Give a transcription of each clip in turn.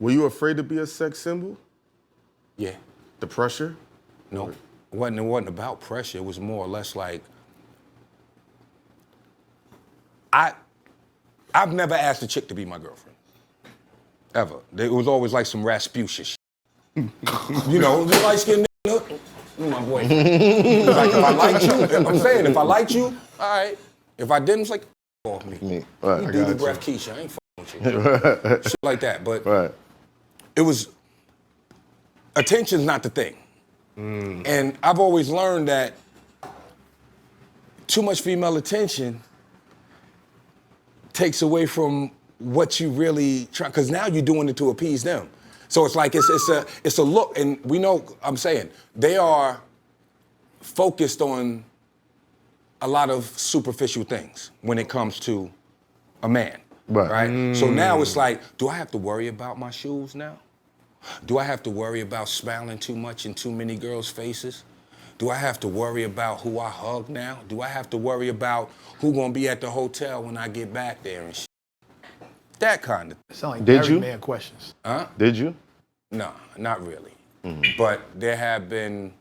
Were you afraid to be a sex symbol? Yeah. The pressure? No, it wasn't about pressure. It was more or less like, I've never asked a chick to be my girlfriend. Ever. It was always like some Rasputia shit. You know, the light-skinned nigga, my boyfriend. It was like, if I liked you, I'm saying, if I liked you, all right. If I didn't, it's like, off me. Right, You I do got the you. breath, Keisha. I ain't fucking with you. Shit like that. But it was, attention's not the thing. And I've always learned that too much female attention takes away from what you really try, because now you're doing it to appease them. So it's like it's a look, and we know, I'm saying, they are focused on a lot of superficial things when it comes to a man, right? So now it's like, do I have to worry about my shoes now? Do I have to worry about smiling too much in too many girls' faces? Do I have to worry about who I hug now? Do I have to worry about who gonna be at the hotel when I get back there and shit? That kind of thing. Sound like married man questions. Huh? Did you? No, not really. But there have been,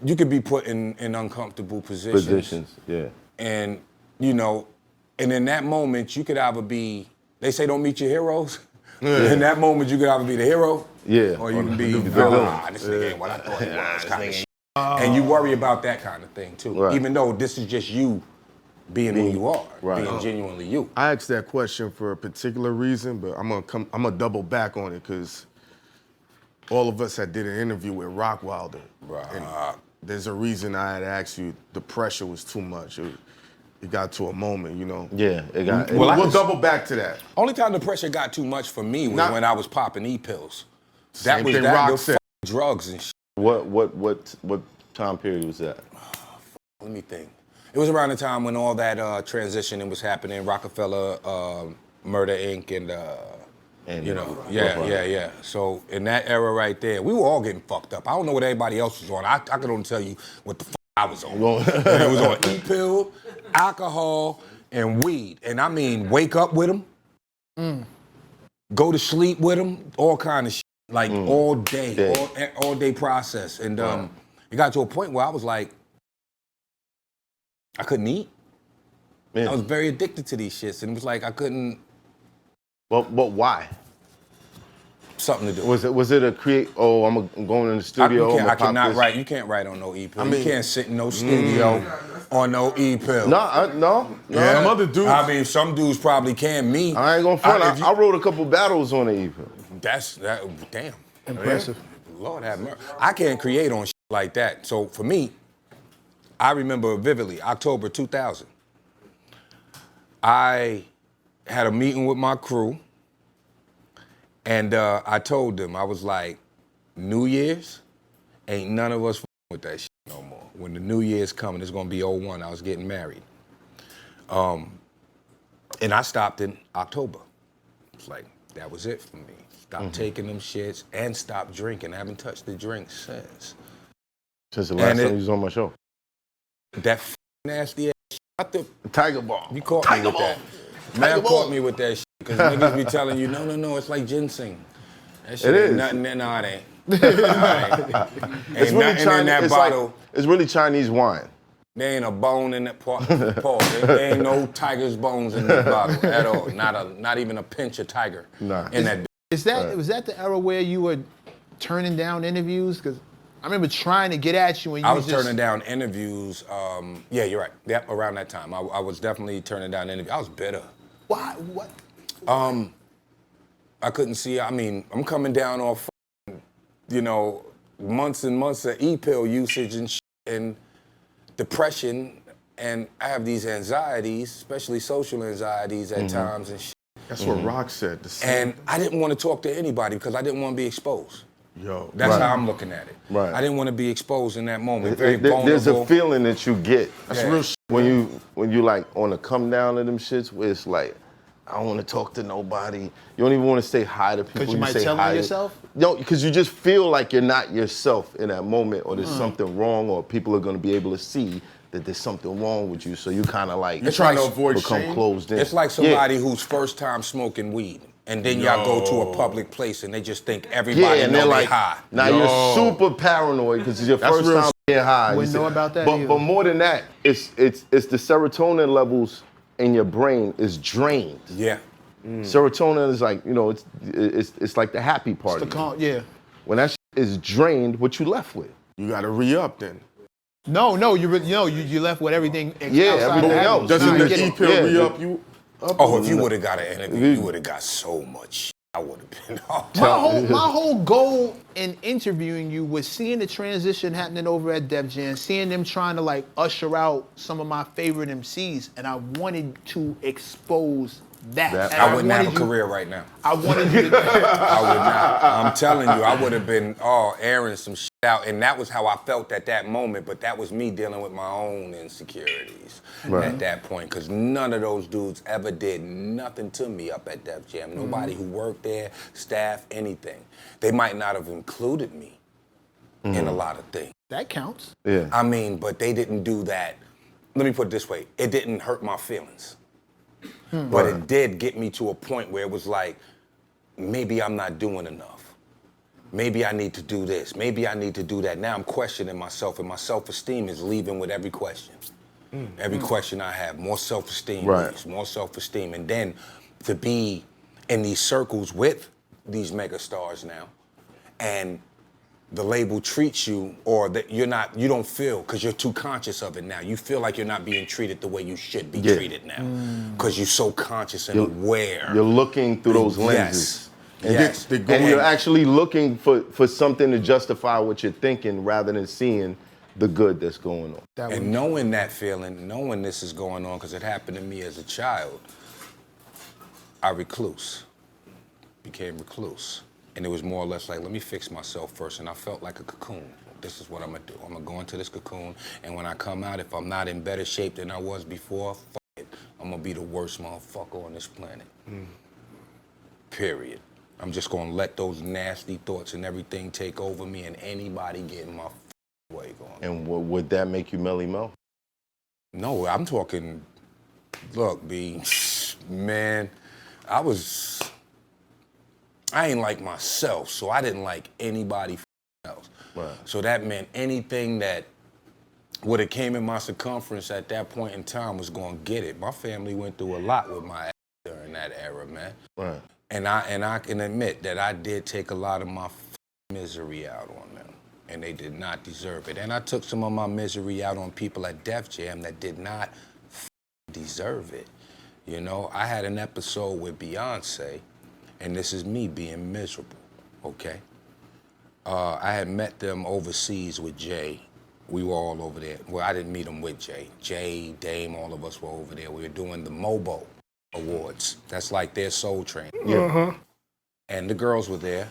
you could be put in uncomfortable positions. Yeah. And, you know, and in that moment, you could either be, they say don't meet your heroes. In that moment, you could either be the hero, or you can be, this nigga ain't what I thought he was, kind of shit. And you worry about that kind of thing, too. Even though this is just you being who you are, being genuinely you. I asked that question for a particular reason, but I'm gonna double back on it, because all of us had did an interview with Rock Wilder. And there's a reason I had asked you, the pressure was too much. It got to a moment, you know? Yeah, it got. We'll double back to that. Only time the pressure got too much for me was when I was popping E-pills. That was that was drugs and shit. What time period was that? Let me think. It was around the time when all that transitioning was happening, Roc-A-Fella, Murder Inc, and you know, yeah. So in that era right there, we were all getting fucked up. I don't know what everybody else was on. I could only tell you what the fuck I was on. And it was on E-pill, alcohol, and weed. And I mean, wake up with them, go to sleep with them, all kind of shit. Like all day, all day process. And it got to a point where I was like, I couldn't eat. I was very addicted to these shits, and it was like I couldn't. But why? Something to do. Was it a create? Oh, I'm going in the studio. I cannot write. You can't write on no E-pill. You can't sit in no studio on no E-pill. No. Yeah. Some other dudes. I mean, some dudes probably can. Me, I ain't gonna front. I wrote a couple battles on the E-pill. Damn. Impressive. Lord have mercy. I can't create on shit like that. So for me, I remember vividly, October 2000. I had a meeting with my crew, and I told them, I was like, New Year's, ain't none of us with that shit no more. When the New Year's coming, it's gonna be 01, I was getting married. And I stopped in October. It's like, that was it for me. Stopped taking them shits and stopped drinking. I haven't touched the drink since. Since the last time you was on my show. That nasty ass shit. Tiger Ball. You caught me with that. Man caught me with that shit, because niggas be telling you, no, it's like ginseng. That shit ain't nothing, no, it ain't. It's really Chinese, in that bottle. It's really Chinese wine. There ain't a bone in that pot. There ain't no tiger's bones in that bottle at all. Not even a pinch of tiger in that. Was that the era where you were turning down interviews? Because I remember trying to get at you and you I was turning down interviews. Yeah, you're right. Yep, around that time. I was definitely turning down interviews. I was bitter. Why? What? I couldn't see. I mean, I'm coming down off, months and months of E-pill usage and depression, and I have these anxieties, especially social anxieties at times and shit. That's what Rock said. And I didn't want to talk to anybody because I didn't want to be exposed. That's how I'm looking at it. Right. I didn't want to be exposed in that moment. Very vulnerable. There's a feeling that you get. That's real shit. When you like on the come down of them shits, where it's like, I don't want to talk to nobody. You don't even want to say hi to people. Because you might say tell hi them yourself? No, because you just feel like you're not yourself in that moment, or there's something wrong, or people are going to be able to see that there's something wrong with you. So you kind of like You're trying to avoid become shame? closed in. It's like somebody who's first time smoking weed, And then y'all go to a public place and they just think everybody and know they're they like, high. now you're super paranoid because it's your That's first real time getting high. Wouldn't know about that But either. more than that, it's the serotonin levels in your brain is drained. Yeah. Serotonin is like, it's like the happy part. Yeah. When that shit is drained, what you left with? You got to re-up then. No, you left with everything outside everything the habit. else. Doesn't Nah, I the get it. E-pill re-up you? Oh, if you would have got an interview, you would have got so much shit. I would have been My whole goal in interviewing you was seeing the transition happening over at Def Jam, seeing them trying to like usher out some of my favorite MCs, and I wanted to expose that. And I wouldn't have a wanted career right now. I wanted you to. I would not. I'm telling you, I would have been airing some shit out, and that was how I felt at that moment. But that was me dealing with my own insecurities at that point, because none of those dudes ever did nothing to me up at Def Jam. Nobody who worked there, staff, anything. They might not have included me in a lot of things. That counts. Yeah. I mean, but they didn't do that. Let me put it this way: it didn't hurt my feelings. But it did get me to a point where it was like, maybe I'm not doing enough. Maybe I need to do this. Maybe I need to do that. Now I'm questioning myself, and my self-esteem is leaving with every question. Every question I have, more self-esteem leaves, more self-esteem. And then to be in these circles with these mega stars now, and the label treats you, or that you don't feel, because you're too conscious of it now. You feel like you're not being treated the way you should be treated now, because you're so conscious and aware. You're looking through those lenses. Yes. And you're actually looking for something to justify what you're thinking rather than seeing the good that's going on. And knowing that feeling, knowing this is going on, because it happened to me as a child, I became recluse. And it was more or less like, let me fix myself first. And I felt like a cocoon. This is what I'm gonna do. I'm gonna go into this cocoon, and when I come out, if I'm not in better shape than I was before, fuck it. I'm gonna be the worst motherfucker on this planet. Period. I'm just gonna let those nasty thoughts and everything take over me, and anybody get in my way going. And would that make you Melly Mel? No, I'm talking, look, B, man, I ain't like myself, so I didn't like anybody else. Right. So that meant anything that would have came in my circumference at that point in time was gonna get it. My family went through a lot with my ass during that era, man. Right. And I can admit that I did take a lot of my misery out on them, and they did not deserve it. And I took some of my misery out on people at Def Jam that did not deserve it. You know, I had an episode with Beyoncé, and this is me being miserable, okay? I had met them overseas with Jay. We were all over there. Well, I didn't meet them with Jay. Jay, Dame, all of us were over there. We were doing the MOBO Awards. That's like their Soul Train. Yeah. And the girls were there.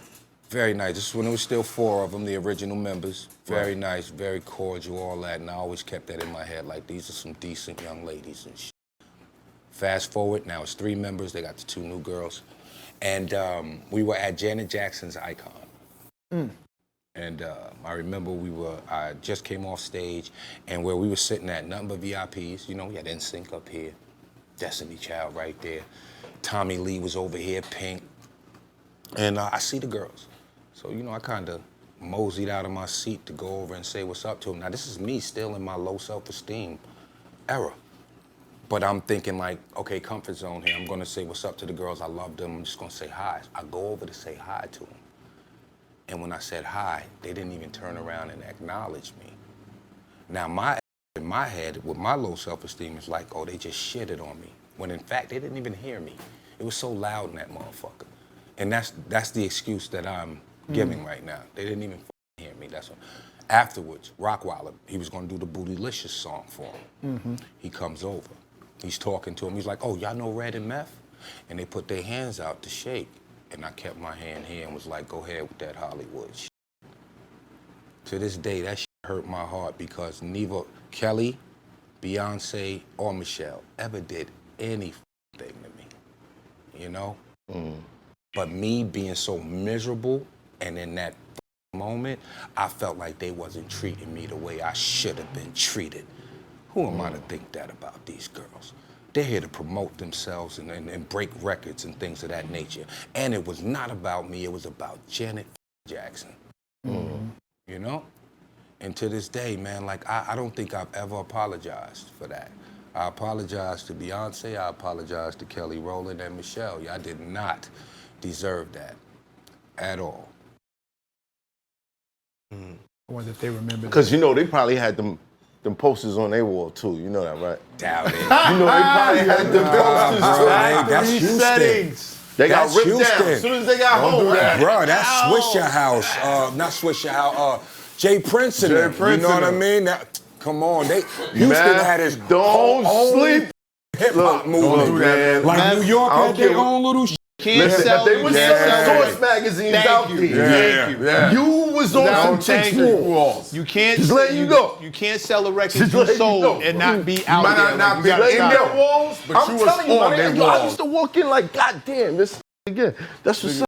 Very nice. This is when there was still 4 of them, the original members. Very nice, very cordial, all that. And I always kept that in my head, like, these are some decent young ladies and shit. Fast forward, now it's 3 members. They got the 2 new girls. And we were at Janet Jackson's Icon. And I remember I just came off stage, and where we were sitting at, nothing but VIPs. You know, we had NSYNC up here, Destiny Child right there. Tommy Lee was over here, Pink. And I see the girls. So, you know, I kind of moseyed out of my seat to go over and say what's up to them. Now, this is me still in my low self-esteem era. But I'm thinking like, okay, comfort zone here. I'm gonna say what's up to the girls. I love them. I'm just gonna say hi. I go over to say hi to them. And when I said hi, they didn't even turn around and acknowledge me. Now, in my head, with my low self-esteem, is like, oh, they just shitted on me. When in fact, they didn't even hear me. It was so loud in that motherfucker. And that's the excuse that I'm giving right now. They didn't even hear me. That's what. Afterwards, Roc-A-Fella, he was gonna do the Bootylicious song for him. He comes over. He's talking to him. He's like, oh, y'all know Red and Meth? And they put their hands out to shake. And I kept my hand here and was like, go ahead with that Hollywood shit. To this day, that shit hurt my heart because neither Kelly, Beyoncé, or Michelle ever did anything to me, you know? But me being so miserable, and in that moment, I felt like they wasn't treating me the way I should have been treated. Who am I to think that about these girls? They're here to promote themselves and break records and things of that nature. And it was not about me, it was about Janet Jackson. You know? And to this day, man, like, I don't think I've ever apologized for that. I apologize to Beyonce, I apologize to Kelly Rowland and Michelle. Y'all did not deserve that at all. I wonder if they remember that. Because, you know, they probably had them posters on their wall, too. You know that, right? Doubt it. You know, they probably had them posters, too. That's Houston. Settings. They got That's ripped Houston. down as soon as they got home. Bro, that's Swisher House. Not Swisher House. Jay Prince and them. You know what I mean? Come on. Houston had his Don't sleep. hip-hop movement. Man. Like New York I don't had their care what- own little shit. Can't sell. They were selling Source magazines out there. Thank you. Yeah. You was on some chicks' walls. You can't. Just letting you know. You can't sell a record Just you letting you sold know. and not be You out might there. not Like, be you gotta In stop their it. walls, But I'm you was telling you, on man, their yo, I walls. used to walk in like, God damn, this again. That's what's up.